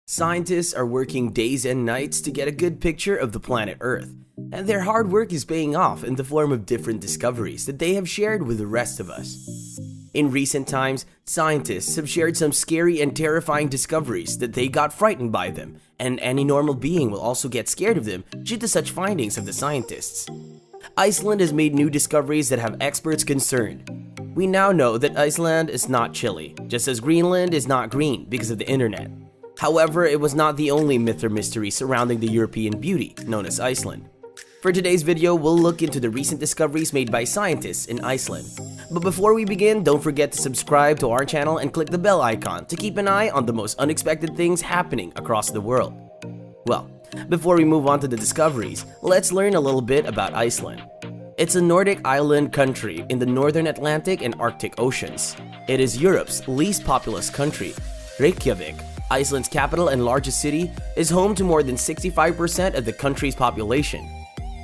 Scientists are working days and nights to get a good picture of the planet Earth, and their hard work is paying off in the form of different discoveries that they have shared with the rest of us. In recent times, scientists have shared some scary and terrifying discoveries that they got frightened by them, and any normal being will also get scared of them due to such findings of the scientists. Iceland has made new discoveries that have experts concerned. We now know that Iceland is not chilly, just as Greenland is not green because of the internet. However, it was not the only myth or mystery surrounding the European beauty known as Iceland. For today's video, we'll look into the recent discoveries made by scientists in Iceland. But before we begin, don't forget to subscribe to our channel and click the bell icon to keep an eye on the most unexpected things happening across the world. Well, before we move on to the discoveries, let's learn a little bit about Iceland. It's a Nordic island country in the northern Atlantic and Arctic Oceans. It is Europe's least populous country. Reykjavik, Iceland's capital and largest city, is home to more than 65% of the country's population.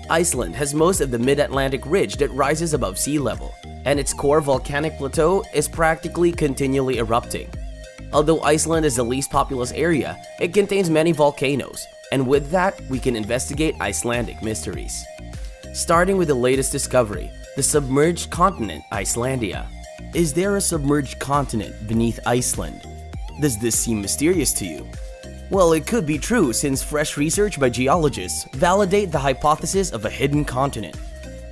Iceland has most of the mid-Atlantic ridge that rises above sea level, and its core volcanic plateau is practically continually erupting. Although Iceland is the least populous area, it contains many volcanoes, and with that, we can investigate Icelandic mysteries. Starting with the latest discovery, the submerged continent Icelandia. Is there a submerged continent beneath Iceland? Does this seem mysterious to you? Well, it could be true since fresh research by geologists validate the hypothesis of a hidden continent.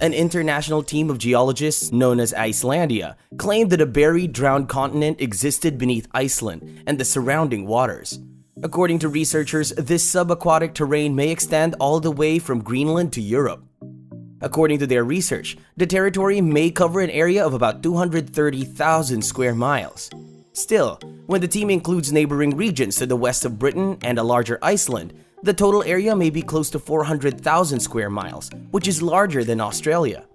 An international team of geologists known as Icelandia claimed that a buried drowned continent existed beneath Iceland and the surrounding waters. According to researchers, this subaquatic terrain may extend all the way from Greenland to Europe. According to their research, the territory may cover an area of about 230,000 square miles. Still, when the team includes neighboring regions to the west of Britain and a larger Iceland, the total area may be close to 400,000 square miles, which is larger than Australia.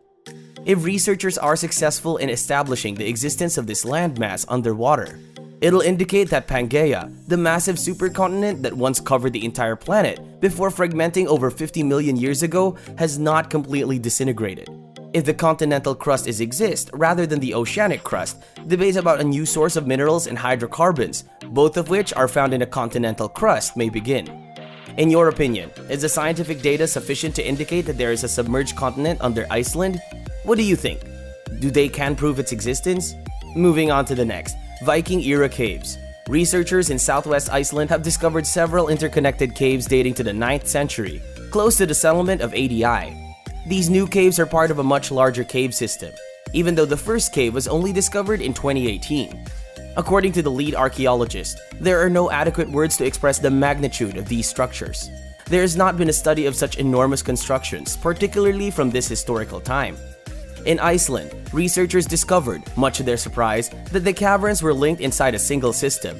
If researchers are successful in establishing the existence of this landmass underwater, it'll indicate that Pangaea, the massive supercontinent that once covered the entire planet before fragmenting over 50 million years ago, has not completely disintegrated. If the continental crust exists rather than the oceanic crust, debates about a new source of minerals and hydrocarbons, both of which are found in a continental crust, may begin. In your opinion, is the scientific data sufficient to indicate that there is a submerged continent under Iceland? What do you think? Do they can prove its existence? Moving on to the next, Viking-era caves. Researchers in southwest Iceland have discovered several interconnected caves dating to the 9th century, close to the settlement of Adi. These new caves are part of a much larger cave system, even though the first cave was only discovered in 2018. According to the lead archaeologist, there are no adequate words to express the magnitude of these structures. There has not been a study of such enormous constructions, particularly from this historical time. In Iceland, researchers discovered, much to their surprise, that the caverns were linked inside a single system.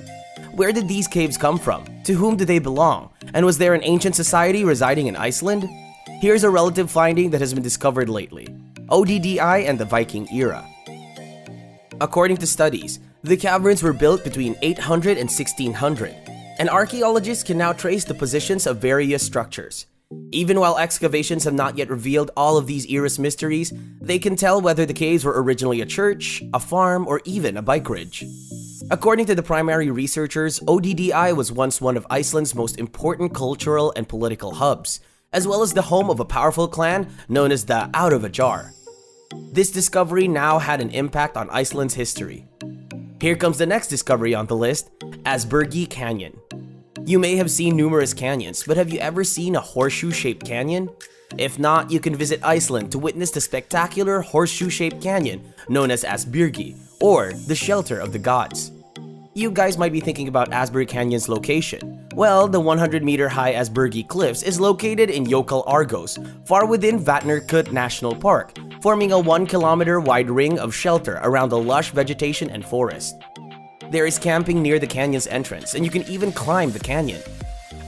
Where did these caves come from? To whom do they belong? And was there an ancient society residing in Iceland? Here's a relative finding that has been discovered lately: ODDI and the Viking era. According to studies, the caverns were built between 800 and 1600, and archaeologists can now trace the positions of various structures. Even while excavations have not yet revealed all of these era's mysteries, they can tell whether the caves were originally a church, a farm, or even a bike ridge. According to the primary researchers, ODDI was once one of Iceland's most important cultural and political hubs, as well as the home of a powerful clan known as the Out of a Jar. This discovery now had an impact on Iceland's history. Here comes the next discovery on the list, Aspergi Canyon. You may have seen numerous canyons, but have you ever seen a horseshoe-shaped canyon? If not, you can visit Iceland to witness the spectacular horseshoe-shaped canyon known as Aspergi, or the Shelter of the Gods. You guys might be thinking about Aspergi Canyon's location. Well, the 100-meter-high Aspergi Cliffs is located in Jökulárgós, far within Vatnarkot National Park, forming a 1-kilometer-wide ring of shelter around the lush vegetation and forest. There is camping near the canyon's entrance, and you can even climb the canyon.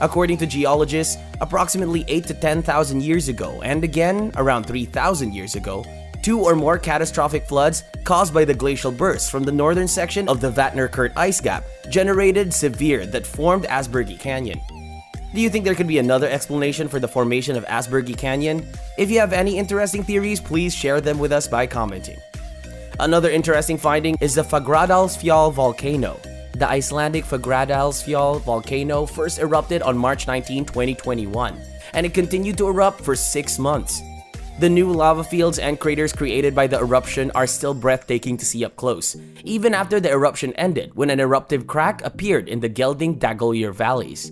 According to geologists, approximately 8 to 10,000 years ago, and again around 3,000 years ago, 2 or more catastrophic floods caused by the glacial bursts from the northern section of the Vatnarkot ice gap generated severe that formed Aspergi Canyon. Do you think there could be another explanation for the formation of Aspergi Canyon? If you have any interesting theories, please share them with us by commenting. Another interesting finding is the Fagradalsfjall volcano. The Icelandic Fagradalsfjall volcano first erupted on March 19, 2021, and it continued to erupt for 6 months. The new lava fields and craters created by the eruption are still breathtaking to see up close, even after the eruption ended when an eruptive crack appeared in the Gelding-Dagolur valleys.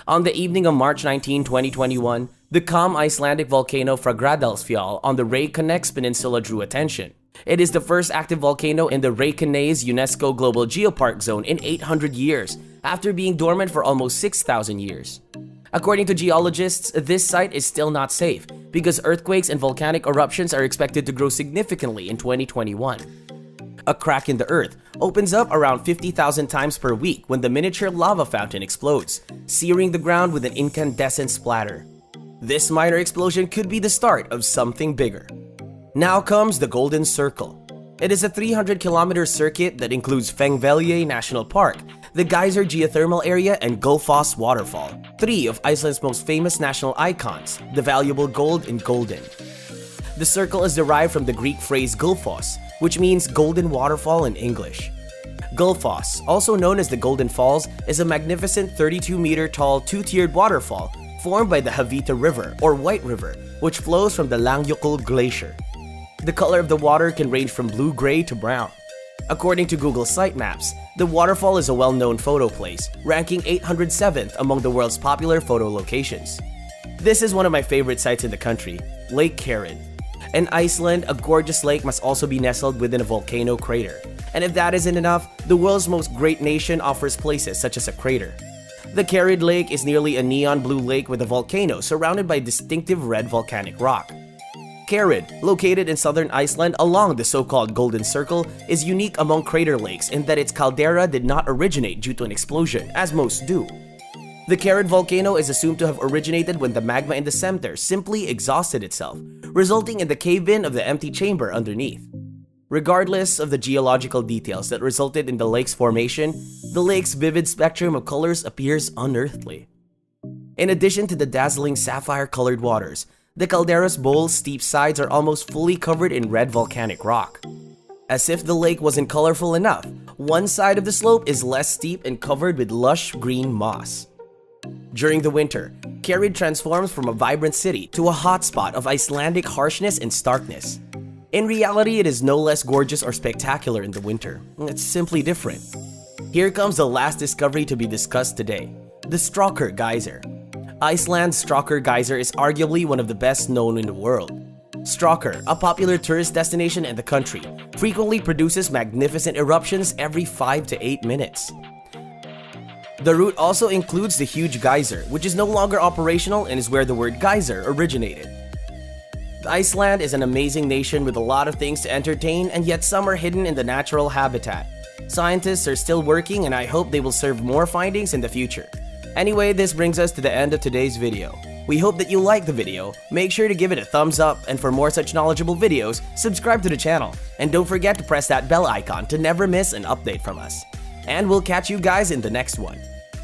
On the evening of March 19, 2021, the calm Icelandic volcano Fagradalsfjall on the Reykjanes Peninsula drew attention. It is the first active volcano in the Reykjanes UNESCO Global Geopark Zone in 800 years, after being dormant for almost 6,000 years. According to geologists, this site is still not safe because earthquakes and volcanic eruptions are expected to grow significantly in 2021. A crack in the earth opens up around 50,000 times per week when the miniature lava fountain explodes, searing the ground with an incandescent splatter. This minor explosion could be the start of something bigger. Now comes the Golden Circle. It is a 300-kilometer circuit that includes Þingvellir National Park, the Geyser Geothermal Area, and Gullfoss Waterfall, 3 of Iceland's most famous national icons, the valuable gold and golden. The circle is derived from the Greek phrase Gullfoss, which means golden waterfall in English. Gullfoss, also known as the Golden Falls, is a magnificent 32-meter tall two-tiered waterfall formed by the Havita River, or White River, which flows from the Langjökull Glacier. The color of the water can range from blue-gray to brown. According to Google Sitemaps, the waterfall is a well-known photo place, ranking 807th among the world's popular photo locations. This is one of my favorite sites in the country, Lake Carrid. In Iceland, a gorgeous lake must also be nestled within a volcano crater. And if that isn't enough, the world's most great nation offers places such as a crater. The Carrid Lake is nearly a neon blue lake with a volcano surrounded by distinctive red volcanic rock. Carrid, located in southern Iceland along the so-called Golden Circle, is unique among crater lakes in that its caldera did not originate due to an explosion, as most do. The Carrid volcano is assumed to have originated when the magma in the center simply exhausted itself, resulting in the cave-in of the empty chamber underneath. Regardless of the geological details that resulted in the lake's formation, the lake's vivid spectrum of colors appears unearthly. In addition to the dazzling sapphire-colored waters, the caldera's bold, steep sides are almost fully covered in red volcanic rock. As if the lake wasn't colorful enough, one side of the slope is less steep and covered with lush green moss. During the winter, Carrid transforms from a vibrant city to a hotspot of Icelandic harshness and starkness. In reality, it is no less gorgeous or spectacular in the winter. It's simply different. Here comes the last discovery to be discussed today, the Strákur Geyser. Iceland's Strákur Geyser is arguably one of the best known in the world. Strákur, a popular tourist destination in the country, frequently produces magnificent eruptions every 5 to 8 minutes. The route also includes the huge geyser, which is no longer operational and is where the word geyser originated. Iceland is an amazing nation with a lot of things to entertain, and yet some are hidden in the natural habitat. Scientists are still working, and I hope they will serve more findings in the future. Anyway, this brings us to the end of today's video. We hope that you liked the video. Make sure to give it a thumbs up, and for more such knowledgeable videos, subscribe to the channel. And don't forget to press that bell icon to never miss an update from us. And we'll catch you guys in the next one.